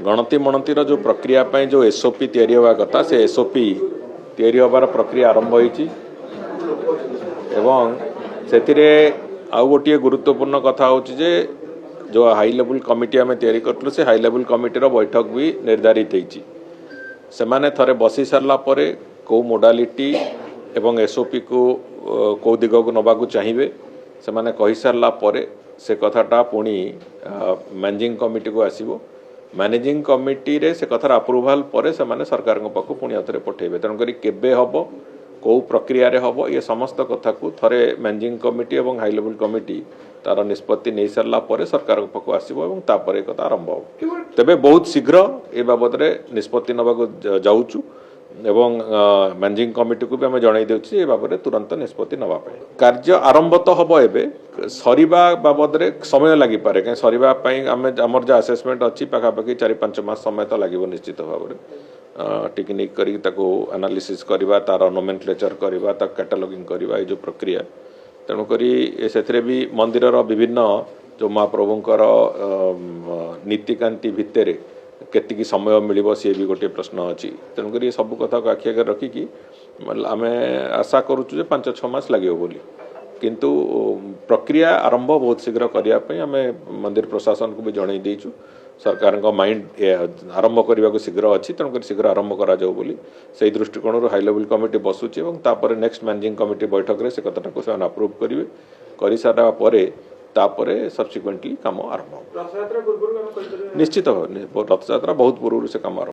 गणति मणतिर जो प्रक्रिया जो एसओपी तैयारी होगा कथा से एसओपी तैयारी होबार प्रक्रिया आरंभ होईची एवं से आउ गोटे गुरुत्वपूर्ण कथा होची जे जो हाई लेवल कमिटी आम तैयारी करथुलु से हाई लेवल कमिटीर बैठक भी निर्धारित होईची से माने थरे बसी सारला परे को मोडालिटी एवं एसओपी को कौ दिग को नबाकू चाहिए से माने कहि सारला परे से कथाटा पुणी मैनेजिंग कमिटी को आसीबो मैनेजिंग कमिटी रे से कथार अप्रूवाल परे से माने सरकार पाखु पुणी आथरे पठेबे तेणुकरी केबे हबो कौ प्रक्रिया रे हबो ये समस्त कथा को थरे मैनेजिंग कमिटी एवं हाई लेवल कमिटी तार निष्पत्ति नहीं सारा पर सरकार पाखु आसो और तापर कथा आरंभ हो तेबे बहुत शीघ्र ए बाबद निष्पत्ति नबाक जाऊचु एवं मैनेजिंग कमिटी को भी आम जन देउछि ए बाबद तुरंत निष्पत्ति नबा कार्य आरंभ तो हम एवं सरीबा बाबद समय लगी पारे कहीं सरीबा आमर जो आसेसमेंट अच्छी पाखापाखि 4-5 मास समय तो लगे निश्चित भाव में टेक्निक करी एनालिसिस करवा तार नोमेनक्लेचर करवा कैटालॉगिंग करवा ये जो प्रक्रिया तेणुकरी से भी मंदिर विभिन्न जो महाप्रभुंकर नीतिकांति भितर केतिकी समय मिलिबो सी भी गोटे प्रश्न अच्छी तेणुक सब कथा को आखि आगे रखिकी आम आशा करुचु जे 5-6 मास लगे बोली किंतु प्रक्रिया आरंभ बहुत शीघ्र करने आम मंदिर प्रशासन को भी जन देचु सरकार माइंड आरंभ करने को शीघ्र अच्छी तेणुक शीघ्र आरंभ करा जाऊ बोली से दृष्टिकोण हाई लेवल कमिटी बसुची और नेक्स्ट मैनेजिंग कमिटी बैठक में से कथाटा को अप्रूव करेंगे कर सारा तापरे सब्सिक्वेंटली काम आरंभ निश्चित भाव रथ यात्रा बहुत पूर्व से काम आरंभ।